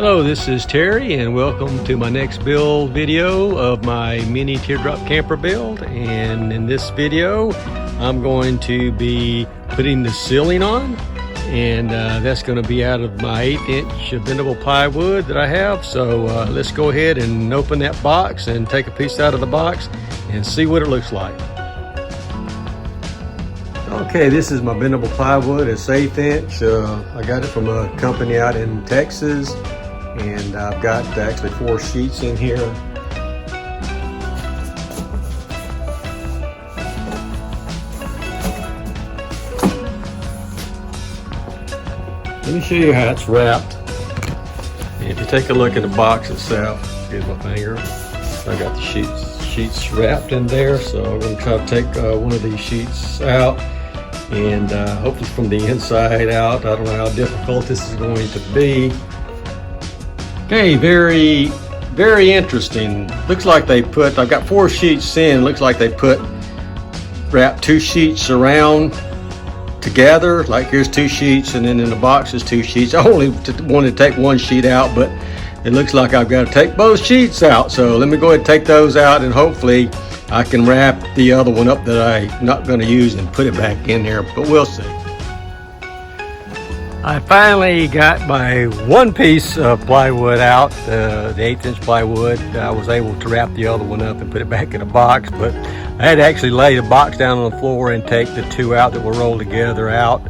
Hello, this is Terry and welcome to my next build video of my mini teardrop camper build. And in this video I'm going to be putting the ceiling on, and that's going to be out of my 8-inch bendable plywood that I have. So let's go ahead and open that box and take a piece out of the box and see what it looks like. Okay, this is my bendable plywood. It's 1/8 inch. I got it from a company out in Texas. And I've got actually 4 sheets in here. Let me show you how it's wrapped. And if you take a look at the box itself, here's my finger. I got the sheets wrapped in there. So I'm going to try to take one of these sheets out, and hopefully from the inside out. I don't know how difficult this is going to be. Okay, very interesting. Looks like they put, I've got 4 sheets in, looks like they wrapped 2 sheets around together. Like here's 2 sheets, and then in the box is 2 sheets. I only wanted to take 1 sheet out, but it looks like I've got to take both sheets out. So let me go ahead and take those out, and hopefully I can wrap the other one up that I'm not going to use and put it back in there, but we'll see. I finally got my 1 piece of plywood out, the 1/8 inch plywood. I was able to wrap the other one up and put it back in a box, but I had to actually lay the box down on the floor and take the 2 out that were rolled together out,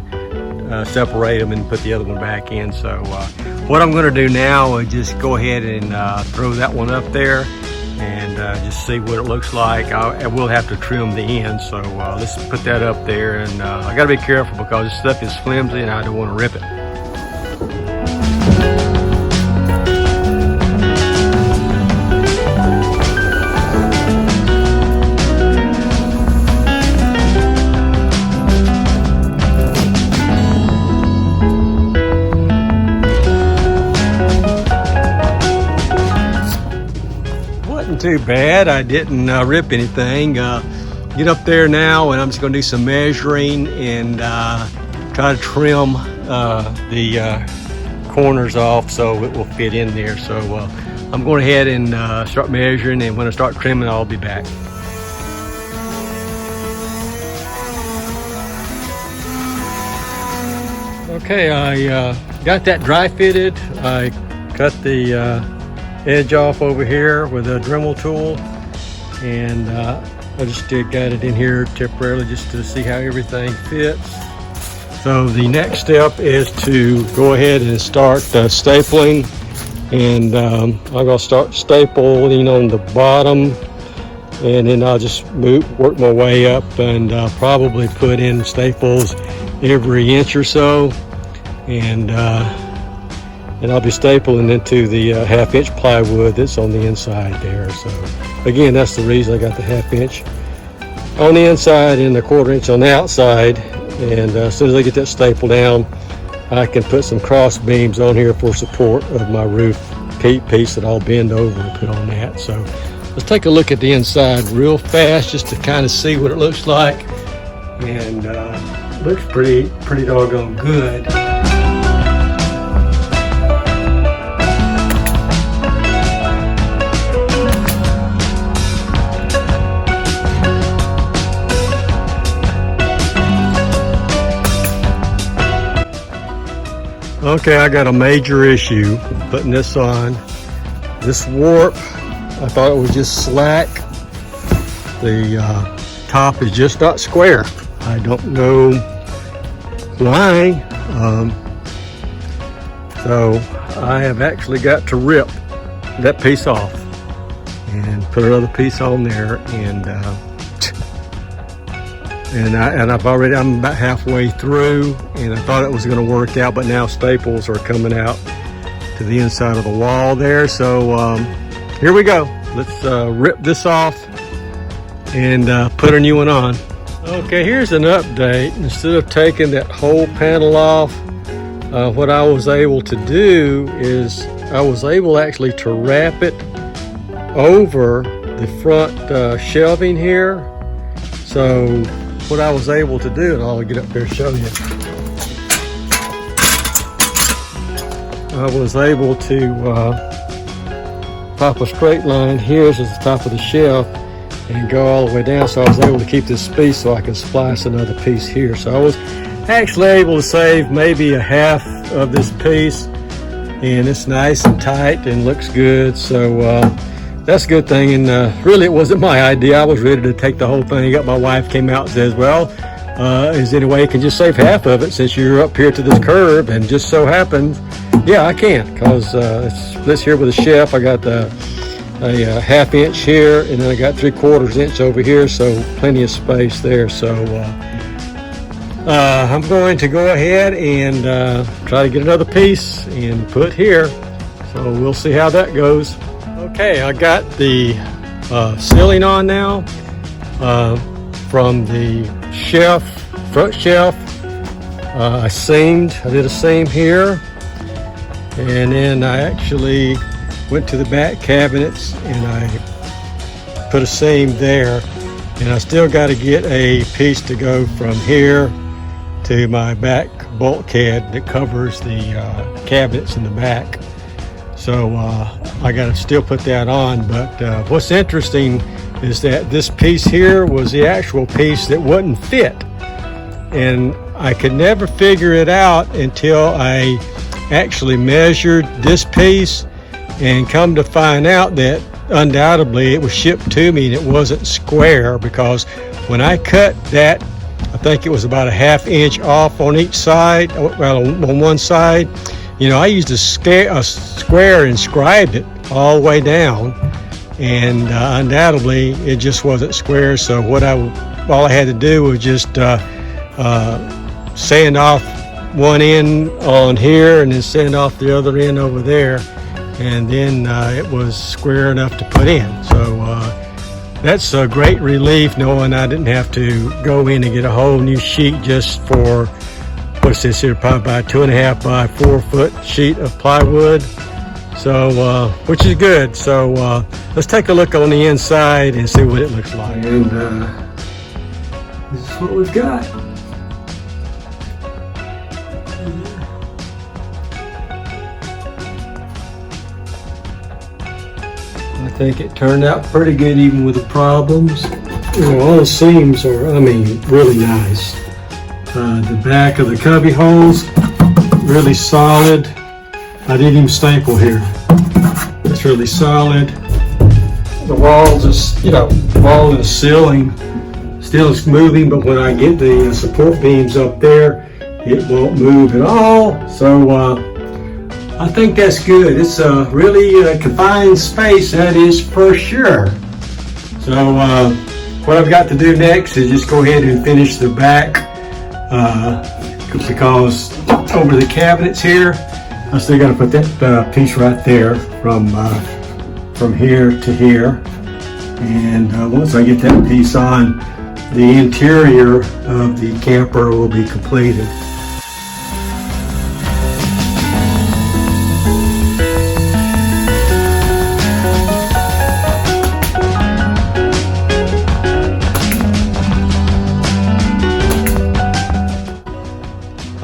separate them and put the other one back in. So what I'm going to do now is just go ahead and throw that one up there and just see what it looks like. I will have to trim the ends, so let's put that up there. And I got to be careful because this stuff is flimsy and I don't want to rip it. Too bad I didn't rip anything. Get up there now, and I'm just going to do some measuring and try to trim the corners off so it will fit in there. So I'm going ahead and start measuring, and when I start trimming I'll be back. Okay, I got that dry fitted. I cut the edge off over here with a Dremel tool, and I just got it in here temporarily just to see how everything fits. So the next step is to go ahead and start stapling, and I'm going to start stapling on the bottom, and then I'll just work my way up and probably put in staples every inch or so, and I'll be stapling into the 1/2 inch plywood that's on the inside there. So again, that's the reason I got the 1/2 inch on the inside and the 1/4 inch on the outside. And as soon as I get that staple down, I can put some cross beams on here for support of my roof piece that I'll bend over and put on that. So let's take a look at the inside real fast just to kind of see what it looks like. And looks pretty doggone good. Okay, I got a major issue putting this on. This warp, I thought it was just slack. The top is just not square. I don't know why. So I have actually got to rip that piece off and put another piece on there, I'm about halfway through, and I thought it was going to work out, but now staples are coming out to the inside of the wall there. So here we go. Let's rip this off and put a new one on. Okay, here's an update. Instead of taking that whole panel off, what I was able to do is I was able actually to wrap it over the front shelving here. So what I was able to do, and I'll get up there and show you. I was able to pop a straight line here as the top of the shelf and go all the way down, so I was able to keep this piece so I could splice another piece here. So I was actually able to save maybe a half of this piece, and it's nice and tight and looks good. So that's a good thing. And really, it wasn't my idea. I was ready to take the whole thing up. My wife came out and says, well, is there any way you can just save half of it since you're up here to this curve? And just so happens, yeah, I can, because it splits here with a shelf. I got a ½ inch here, and then I got 3/4 inch over here, so plenty of space there. So I'm going to go ahead and try to get another piece and put here. So we'll see how that goes. Okay, I got the ceiling on now from the shelf, front shelf. I did a seam here, and then I actually went to the back cabinets and I put a seam there, and I still got to get a piece to go from here to my back bulkhead that covers the cabinets in the back. So I got to still put that on. But what's interesting is that this piece here was the actual piece that wouldn't fit, and I could never figure it out until I actually measured this piece, and come to find out that undoubtedly it was shipped to me and it wasn't square, because when I cut that, I think it was about a ½ inch off on each side, well, on one side. You know, I used a square and scribed it all the way down, and undoubtedly it just wasn't square. So all I had to do was just sand off one end on here and then sand off the other end over there, and then it was square enough to put in. So that's a great relief, knowing I didn't have to go in and get a whole new sheet just for, what's this here, probably about 2.5 by 4 foot sheet of plywood. So which is good. So let's take a look on the inside and see what it looks like. And this is what we've got. I think it turned out pretty good, even with the problems. You know, all the seams are, I mean, really nice. The back of the cubby holes, really solid. I didn't even staple here. It's really solid. The walls is, you know, wall and the ceiling still is moving, but when I get the support beams up there, it won't move at all. So I think that's good. It's a really confined space, that is for sure. So what I've got to do next is just go ahead and finish the back, because over the cabinets here, I still got to put that piece right there from here to here. And once I get that piece on, the interior of the camper will be completed.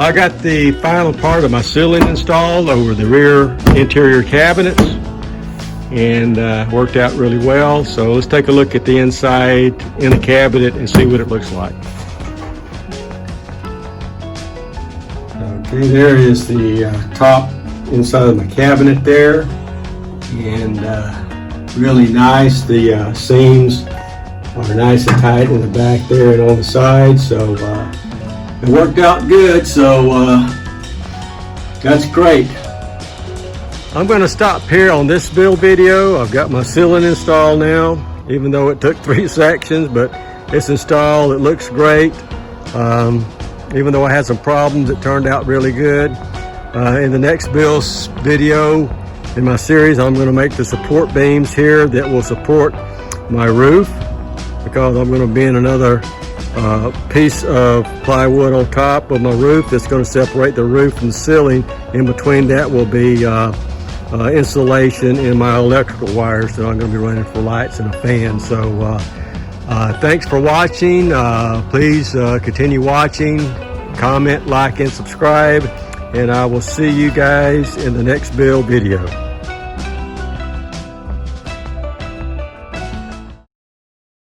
I got the final part of my ceiling installed over the rear interior cabinets, and worked out really well. So let's take a look at the inside in the cabinet and see what it looks like. Okay, there is the top inside of my cabinet there, and really nice. The seams are nice and tight in the back there and on the side. So it worked out good, so that's great. I'm going to stop here on this build video. I've got my ceiling installed now, even though it took 3 sections, but it's installed. It looks great. Even though I had some problems, it turned out really good. In the next build video in my series, I'm going to make the support beams here that will support my roof, because I'm going to be in another piece of plywood on top of my roof that's going to separate the roof from the ceiling. In between that will be insulation in my electrical wires that I'm going to be running for lights and a fan. So thanks for watching. Please continue watching, comment, like, and subscribe, and I will see you guys in the next build video.